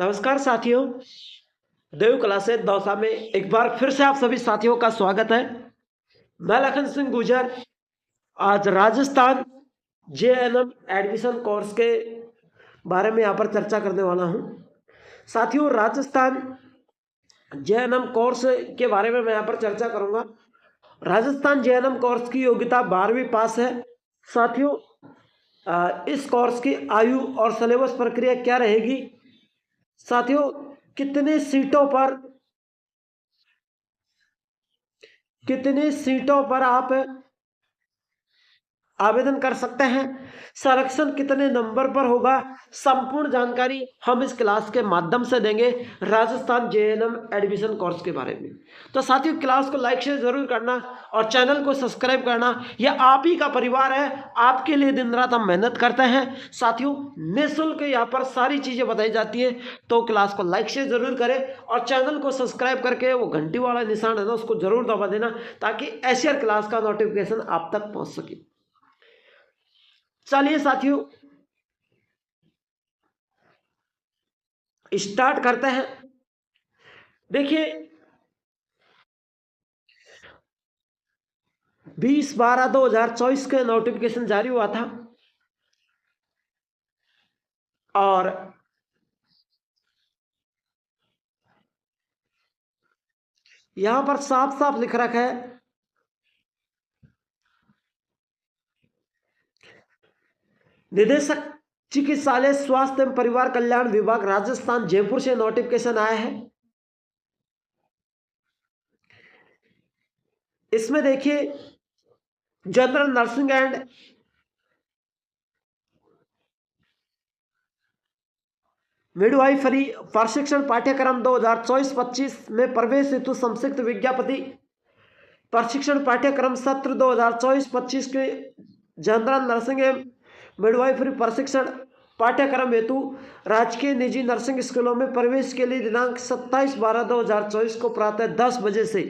नमस्कार साथियों, देव क्लासेस दौसा में एक बार फिर से आप सभी साथियों का स्वागत है। मैं लखन सिंह गुजर आज राजस्थान जेएनएम एडमिशन कोर्स के बारे में यहाँ पर चर्चा करने वाला हूँ। साथियों, राजस्थान जेएनएम कोर्स के बारे में मैं यहाँ पर चर्चा करूँगा। राजस्थान जेएनएम कोर्स की योग्यता 12वीं पास है। साथियों, इस कोर्स की आयु और सिलेबस प्रक्रिया क्या रहेगी? साथियों, कितनी सीटों पर आप आवेदन कर सकते हैं, संरक्षण कितने नंबर पर होगा, संपूर्ण जानकारी हम इस क्लास के माध्यम से देंगे राजस्थान जेएनएम एडमिशन कोर्स के बारे में। तो साथियों, क्लास को लाइक शेयर जरूर करना और चैनल को सब्सक्राइब करना। यह आप ही का परिवार है, आपके लिए दिन रात हम मेहनत करते हैं। साथियों, निःशुल्क यहाँ पर सारी चीजें बताई जाती है, तो क्लास को लाइक शेयर जरूर करें और चैनल को सब्सक्राइब करके वो घंटी वाला निशान है ना, उसको जरूर दबा देना ताकि ऐसी हर क्लास का नोटिफिकेशन आप तक पहुंच सके। चलिए साथियों, स्टार्ट करते हैं। देखिए, 20/12/2024 के नोटिफिकेशन जारी हुआ था और यहां पर साफ साफ लिख रखा है, निदेशक चिकित्सालय स्वास्थ्य एवं परिवार कल्याण विभाग राजस्थान जयपुर से नोटिफिकेशन आया है। इसमें देखिए, जनरल नर्सिंग एंड मिडवाइफरी प्रशिक्षण पाठ्यक्रम 2024-25 में प्रवेश हेतु संक्षिप्त विज्ञप्ति। प्रशिक्षण पाठ्यक्रम सत्र 2024-25 के जनरल नर्सिंग एवं मिडवाइफरी प्रशिक्षण पाठ्यक्रम हेतु राजकीय निजी नर्सिंग स्कूलों में प्रवेश के लिए दिनांक 27/12/2024 को प्रातः 10 बजे से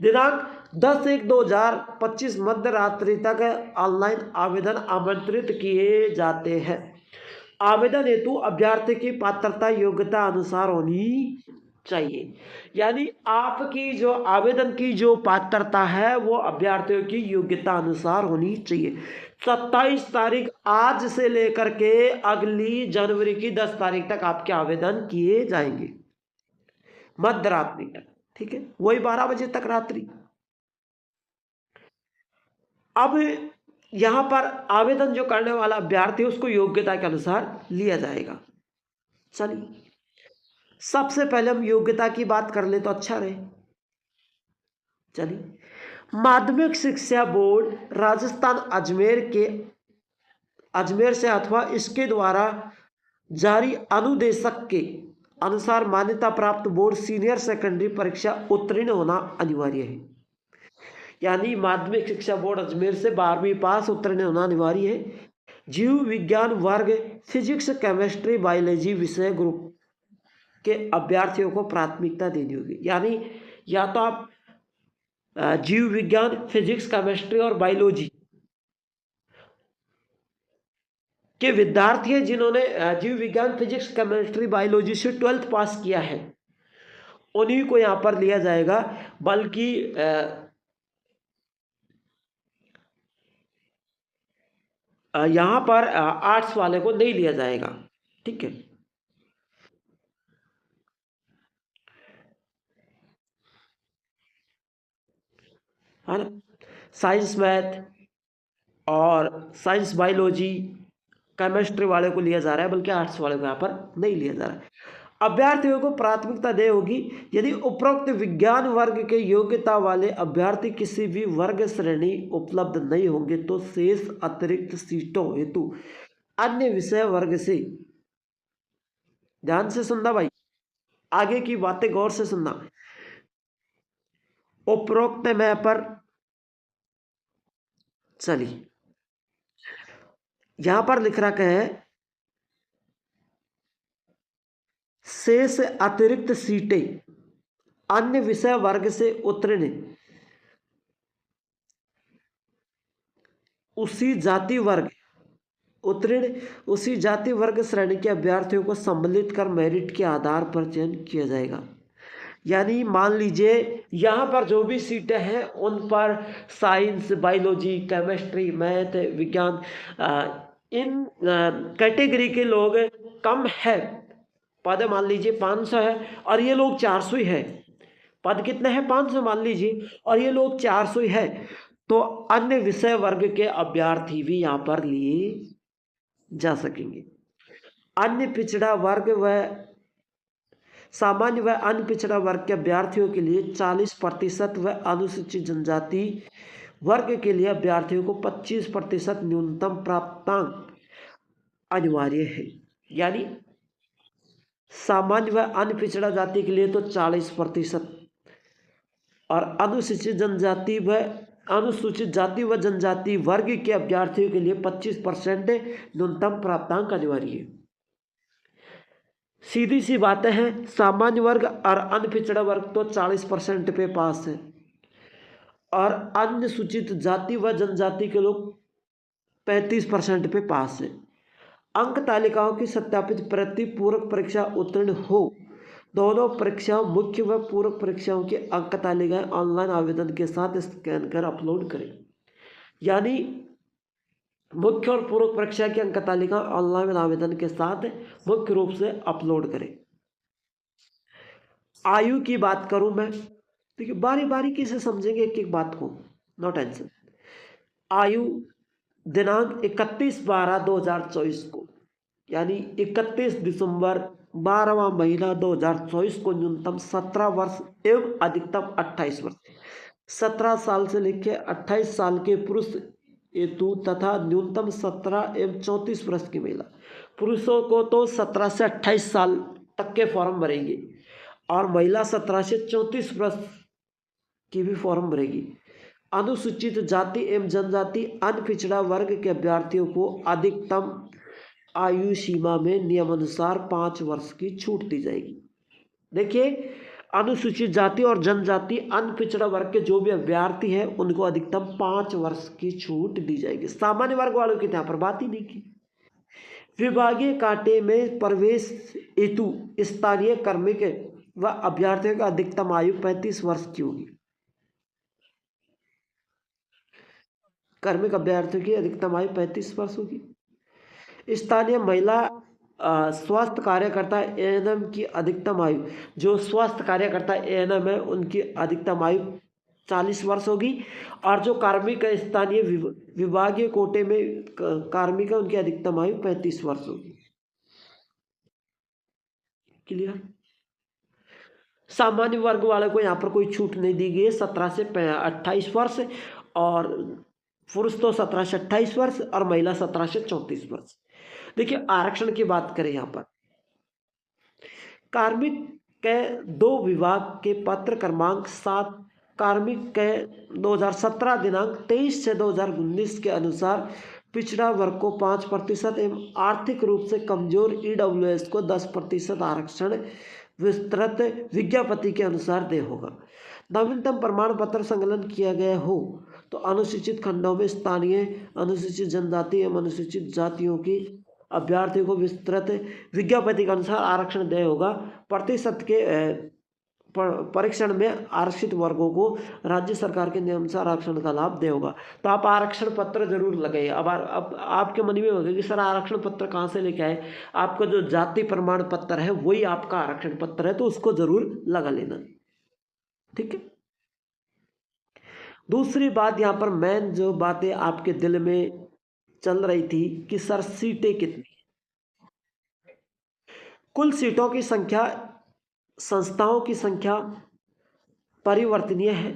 दिनांक 10/1/2025 मध्य रात्रि तक ऑनलाइन आवेदन आमंत्रित किए जाते हैं। आवेदन हेतु अभ्यर्थी की पात्रता योग्यता अनुसार होनी चाहिए। यानी आपकी जो आवेदन की जो पात्रता है वो अभ्यर्थियों की योग्यता अनुसार होनी चाहिए। 27 तारीख आज से लेकर के अगली जनवरी की 10 तारीख तक आपके आवेदन किए जाएंगे, मध्य रात्रि तक। ठीक है, वही 12 बजे तक रात्रि। अब यहां पर आवेदन जो करने वाला अभ्यर्थी उसको योग्यता के अनुसार लिया जाएगा। चलिए, सबसे पहले हम योग्यता की बात कर ले तो अच्छा रहे। चलिए, माध्यमिक शिक्षा बोर्ड राजस्थान अजमेर से अथवा इसके द्वारा जारी अनुदेशक के अनुसार मान्यता प्राप्त बोर्ड सीनियर सेकेंडरी परीक्षा उत्तीर्ण होना अनिवार्य है। यानी माध्यमिक शिक्षा बोर्ड अजमेर से 12वीं पास उत्तीर्ण होना अनिवार्य है। जीव विज्ञान वर्ग फिजिक्स केमिस्ट्री बायोलॉजी विषय ग्रुप के अभ्यर्थियों को प्राथमिकता देनी होगी। यानी या तो आप जीव विज्ञान फिजिक्स केमिस्ट्री और बायोलॉजी के विद्यार्थी हैं जिन्होंने जीव विज्ञान फिजिक्स केमिस्ट्री बायोलॉजी से 12th पास किया है, उन्हीं को यहां पर लिया जाएगा। बल्कि यहां पर आर्ट्स वाले को नहीं लिया जाएगा। ठीक है, है ना। साइंस मैथ और साइंस बायोलॉजी केमिस्ट्री वाले को लिया जा रहा है, बल्कि आर्ट्स वाले को यहाँ पर नहीं लिया जा रहा है। अभ्यर्थियों को प्राथमिकता दे होगी यदि उपरोक्त विज्ञान वर्ग के योग्यता वाले अभ्यर्थी किसी भी वर्ग श्रेणी उपलब्ध नहीं होंगे तो शेष अतिरिक्त सीटों हेतु अन्य विषय वर्ग से, ध्यान से सुनना भाई, आगे की बातें गौर से सुनना। उपरोक्त में पर चलिए, यहां पर लिख रखा है शेष अतिरिक्त सीटें अन्य विषय वर्ग से उत्तीर्ण उसी जाति वर्ग उत्तीर्ण उसी जाति वर्ग श्रेणी के अभ्यर्थियों को सम्मिलित कर मेरिट के आधार पर चयन किया जाएगा। यानी मान लीजिए यहाँ पर जो भी सीटें हैं उन पर साइंस, बायोलॉजी, केमिस्ट्री, मैथ, विज्ञान इन कैटेगरी के लोग कम है, पद मान लीजिए 500 है और ये लोग 400 ही है। पद कितने हैं? 500 मान लीजिए और ये लोग 400 ही है, तो अन्य विषय वर्ग के अभ्यर्थी भी यहाँ पर लिए जा सकेंगे। अन्य पिछड़ा वर्ग व सामान्य व अन्य पिछड़ा वर्ग के अभ्यर्थियों के लिए 40% व अनुसूचित जनजाति वर्ग के लिए अभ्यर्थियों को 25% न्यूनतम प्राप्तांक अनिवार्य है। यानी सामान्य व अन्य पिछड़ा जाति के लिए तो 40% और अनुसूचित जाति व जनजाति वर्ग के अभ्यर्थियों के लिए 25% न्यूनतम प्राप्तांक अनिवार्य है। सीधी सी बातें हैं, सामान्य वर्ग और अन्य पिछड़ा वर्ग तो 40% पे पास है और अनुसूचित जाति व जनजाति के लोग 35% पे पास है। अंक तालिकाओं की सत्यापित प्रति पूरक परीक्षा उत्तीर्ण हो। दोनों परीक्षाओं मुख्य व पूरक परीक्षाओं की अंक तालिकाएं ऑनलाइन आवेदन के साथ स्कैन कर अपलोड करें। यानी मुख्य और पूरक परीक्षा की अंक तालिका ऑनलाइन आवेदन के साथ मुख्य रूप से अपलोड करें। आयु की बात करूं मैं, देखिए बारी बारी से समझेंगे एक एक बात को, नो टेंशन। आयु दिनांक 31/12/2024 को, यानी 31 दिसंबर 12वां महीना 2024 को न्यूनतम 17 वर्ष एवं अधिकतम 28 वर्ष, 17 साल से लेकर 28 साल के पुरुष हेतु तथा न्यूनतम 17 एवं 34 वर्ष की महिला। पुरुषों को तो 17 से 28 साल तक के फॉर्म भरेंगे और महिला 17 से 34 वर्ष की भी फॉर्म भरेगी। अनुसूचित जाति एवं जनजाति अन्य पिछड़ा वर्ग के अभ्यर्थियों को अधिकतम आयु सीमा में नियमानुसार 5 वर्ष की छूट दी जाएगी। देखिए, अनुसूचित जाति और जनजाति अन्य पिछड़ा वर्ग के जो भी अभ्यर्थी हैं उनको अधिकतम 5 वर्ष की छूट दी जाएगी। सामान्य वर्ग वालों की यहाँ पर बात ही नहीं की। विभागीय कांटे में प्रवेश हेतु स्थानीय कार्मिक व अभ्यर्थियों का अधिकतम आयु 35 वर्ष की होगी। कार्मिक अभ्यर्थियों की अधिकतम आयु 35 वर्ष होगी। स्थानीय महिला स्वास्थ्य कार्यकर्ता एएनएम की अधिकतम आयु, जो स्वास्थ्य कार्यकर्ता एएनएम है उनकी अधिकतम आयु 40 वर्ष होगी और जो कार्मिक स्थानीय विभागीय कोटे में कार्मिक है उनकी अधिकतम आयु 35 वर्ष होगी। क्लियर? सामान्य वर्ग वाले को यहाँ पर कोई छूट नहीं दी गई है। 17 से 28 वर्ष और पुरुष तो 17 से 28 वर्ष और महिला 17 से 34 वर्ष। देखिए, आरक्षण की बात करें, यहाँ पर कार्मिक के 2 विभाग के पत्र क्रमांक 7 कार्मिक के 2017 दिनांक 23 से 2019 के अनुसार पिछड़ा वर्ग को 5% एवं आर्थिक रूप से कमजोर ईडब्ल्यूएस को 10% आरक्षण विस्तृत विज्ञप्ति के अनुसार दे होगा। नवीनतम प्रमाण पत्र संकलन किया गया हो तो अनुसूचित खंडों में स्थानीय अनुसूचित जनजाति एवं अनुसूचित जातियों की अभ्यर्थियों को विस्तृत विज्ञप्ति के अनुसार आरक्षण दे होगा। प्रतिशत के परीक्षण में आरक्षित वर्गों को राज्य सरकार के नियमानुसार आरक्षण का लाभ दे होगा। तो आप आरक्षण पत्र जरूर लगाइए। अब आपके मन में होगा कि सर आरक्षण पत्र कहाँ से लेके आए? आपका जो जाति प्रमाण पत्र है वही आपका आरक्षण पत्र है, तो उसको जरूर लगा लेना। ठीक है। दूसरी बात, यहाँ पर मेन जो बातें आपके दिल में चल रही थी कि सर सीटें कितनी, कुल सीटों की संख्या, संस्थाओं की संख्या परिवर्तनीय है।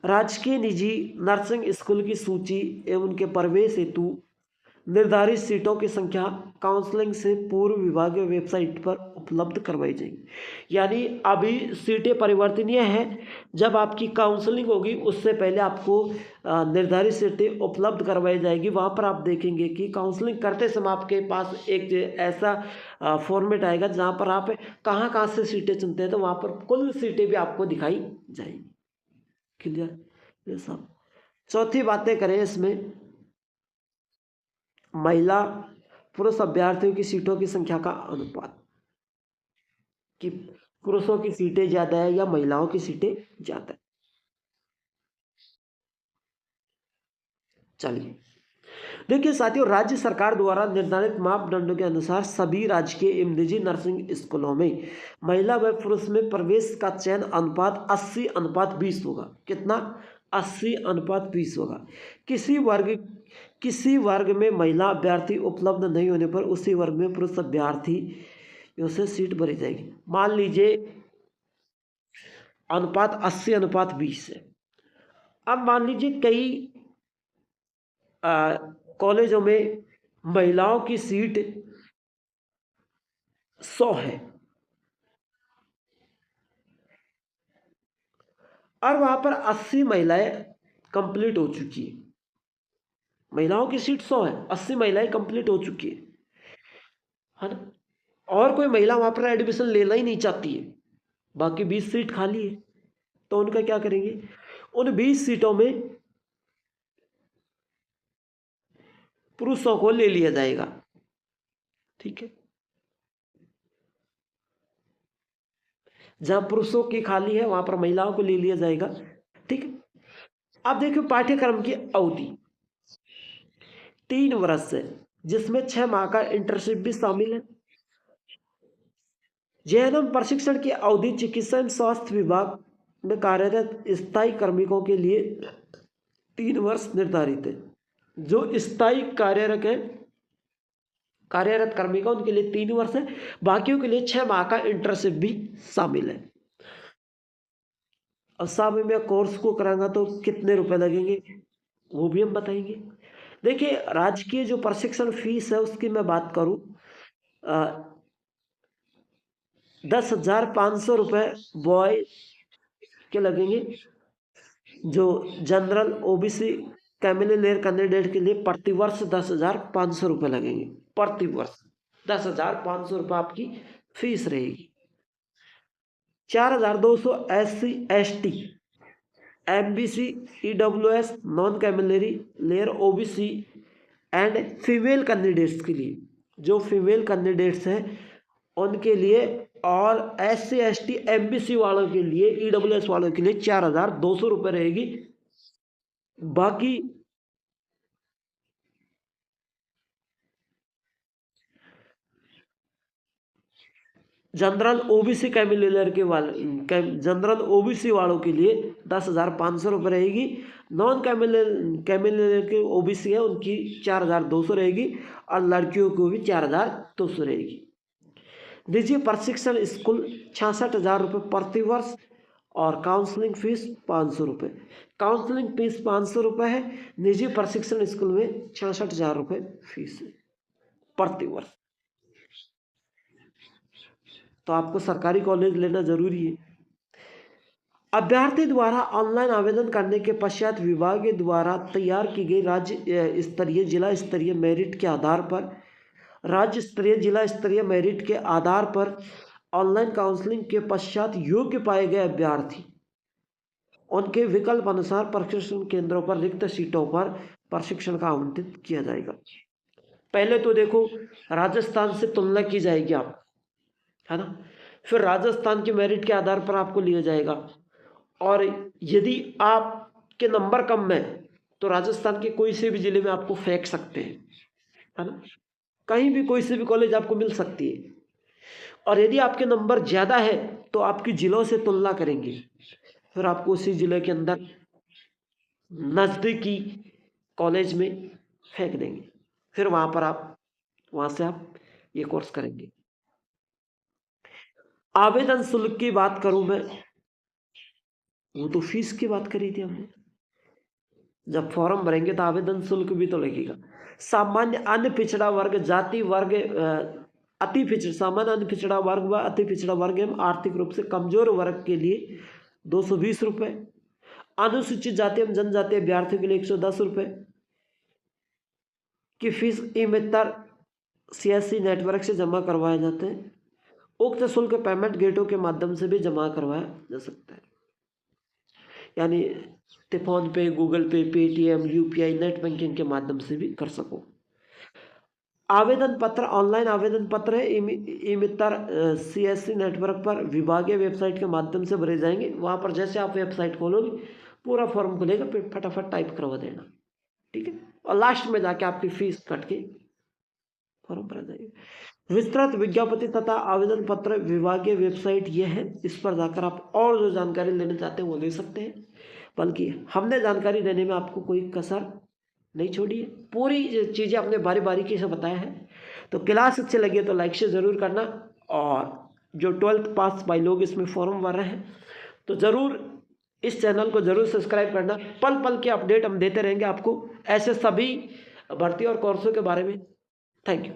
राजकीय निजी नर्सिंग स्कूल की सूची एवं उनके प्रवेश हेतु निर्धारित सीटों की संख्या काउंसलिंग से पूर्व विभागीय वेबसाइट पर उपलब्ध करवाई जाएगी। यानी अभी सीटें परिवर्तनीय हैं, जब आपकी काउंसलिंग होगी उससे पहले आपको निर्धारित सीटें उपलब्ध करवाई जाएगी। वहाँ पर आप देखेंगे कि काउंसलिंग करते समय आपके पास एक ऐसा फॉर्मेट आएगा जहाँ पर आप कहाँ कहाँ से सीटें चुनते हैं, तो वहाँ पर कुल सीटें भी आपको दिखाई जाएंगी। क्लियर? ये सब चौथी बातें करें इसमें, महिला पुरुष अभ्यर्थियों की सीटों की संख्या का अनुपात, कि पुरुषों की सीटें ज़्यादा है या महिलाओं की सीटें ज़्यादा है। चलिए देखिए साथियों, राज्य सरकार द्वारा निर्धारित मापदंडों के अनुसार सभी राजकीय एवं निजी नर्सिंग स्कूलों में महिला व पुरुष में प्रवेश का चयन अनुपात 80:20 होगा। कितना? 80:20 होगा। किसी वर्ग में महिला अभ्यर्थी उपलब्ध नहीं होने पर उसी वर्ग में पुरुष अभ्यर्थियों से सीट भरी जाएगी। मान लीजिए अनुपात 80:20 है। अब मान लीजिए कई कॉलेजों में महिलाओं की सीट 100 है और वहां पर 80 महिलाएं कंप्लीट हो चुकी है। महिलाओं की सीट 100 है, 80 महिलाएं कंप्लीट हो चुकी है ना। और कोई महिला वहां पर एडमिशन लेना ही नहीं चाहती है, बाकी 20 सीट खाली है, तो उनका क्या करेंगे? उन 20 सीटों में पुरुषों को ले लिया जाएगा। ठीक है, जहां पुरुषों की खाली है वहां पर महिलाओं को ले लिया जाएगा। ठीक है, अब देखिए पाठ्यक्रम की अवधि 3 वर्ष है, जिसमें 6 माह का इंटर्नशिप भी शामिल है। जेएनएम प्रशिक्षण की अवधि चिकित्सा एवं स्वास्थ्य विभाग में कार्यरत स्थायी कार्मिकों के लिए 3 वर्ष निर्धारित है। जो स्थायी कार्यरत कार्मिक उनके लिए 3 वर्ष है, बाकियों के लिए 6 माह का इंटर्नशिप भी शामिल है। और साथ में कोर्स को कराऊंगा तो कितने रुपए लगेंगे वो भी हम बताएंगे। देखिए राजकीय जो प्रशिक्षण फीस है उसकी मैं बात करूं, 10,500 रुपये बॉय के लगेंगे। जो general OBC Camillo layer candidate के लिए प्रतिवर्ष 10,500 रुपये लगेंगे। प्रतिवर्ष 10,500 रुपये आपकी फीस रहेगी। 4,200 SC/ST MBC EWS नॉन कैमिलरी layer OBC and female candidates के लिए, जो फीमेल कैंडिडेट्स हैं उनके लिए, और SC/ST MBC वालों के लिए, EWS वालों के लिए 4,200 रुपये रहेगी। बाकी जनरल ओबीसी कैमिलर के जनरल ओबीसी वालों के लिए 10,500 रुपये रहेगी। नॉन कैमिलर के ओबीसी है उनकी 4,200 रहेगी, और लड़कियों को भी 4,200 रहेगी। निजी प्रशिक्षण स्कूल 66,000 रुपये प्रति वर्ष, और काउंसलिंग फीस 500 रुपये। काउंसलिंग फीस 500 रुपये है, निजी प्रशिक्षण स्कूल में 66,000 रुपये फीस है प्रति वर्ष। तो आपको सरकारी कॉलेज लेना जरूरी है। अभ्यर्थी द्वारा ऑनलाइन आवेदन करने के पश्चात विभाग द्वारा तैयार की गई राज्य स्तरीय जिला स्तरीय मेरिट के आधार पर, राज्य स्तरीय जिला स्तरीय मेरिट के आधार पर ऑनलाइन काउंसलिंग के पश्चात योग्य पाए गए अभ्यर्थी उनके विकल्प अनुसार प्रशिक्षण केंद्रों पर रिक्त सीटों पर प्रशिक्षण का आवंटित किया जाएगा। पहले तो देखो राजस्थान से तुलना की जाएगी आप, है ना, फिर राजस्थान के मेरिट के आधार पर आपको लिया जाएगा। और यदि आपके नंबर कम है तो राजस्थान के कोई से भी जिले में आपको फेंक सकते हैं, है ना, कहीं भी कोई से भी कॉलेज आपको मिल सकती है। और यदि आपके नंबर ज़्यादा है तो आपकी जिलों से तुलना करेंगे, फिर आपको उसी जिले के अंदर नज़दीकी कॉलेज में फेंक देंगे, फिर वहाँ से आप ये कोर्स करेंगे। आवेदन शुल्क की बात करूं मैं, वो तो फीस की बात करी थी हमने। जब फॉर्म भरेंगे तो आवेदन शुल्क भी तो लगेगा। सामान्य अन्य पिछड़ा वर्ग, जाति वर्ग, अति पिछड़ा, सामान्य अन्य पिछड़ा वर्ग व अति पिछड़ा वर्ग एवं आर्थिक रूप से कमजोर वर्ग के लिए 220 रुपये, अनुसूचित जाति एवं जनजातीय अभ्यर्थियों के लिए 110 रुपये की फीस ई-मित्र CSC नेटवर्क से जमा करवाए जाते हैं। उक्त शुल्क पेमेंट गेटों के माध्यम से भी जमा करवाया जा सकता है, यानी फोन पे, गूगल पे, पेटीएम, UPI, नेट बैंकिंग के माध्यम से भी कर सको। आवेदन पत्र ऑनलाइन आवेदन पत्र है ई मित्र CSC नेटवर्क पर विभागीय वेबसाइट के माध्यम से भरे जाएंगे। वहाँ पर जैसे आप वेबसाइट खोलोगे पूरा फॉर्म खुलेगा, फिर फटाफट टाइप करवा देना, ठीक है। और लास्ट में जाके आपकी फीस कट के फॉर्म भरा जाएगा। विस्तृत विज्ञापति तथा आवेदन पत्र विभागीय वेबसाइट ये है, इस पर जाकर आप और जो जानकारी लेना चाहते हैं वो ले सकते हैं। बल्कि हमने जानकारी देने में आपको कोई कसर नहीं छोड़ी है, पूरी चीज़ें अपने बारी बारीकी से बताया है। तो क्लास अच्छी लगी है तो लाइक से ज़रूर करना, और जो 12th पास भाई लोग इसमें फॉर्म भर रहे हैं तो ज़रूर इस चैनल को ज़रूर सब्सक्राइब करना। पल पल के अपडेट हम देते रहेंगे आपको ऐसे सभी भर्ती और कोर्सों के बारे में। Thank you.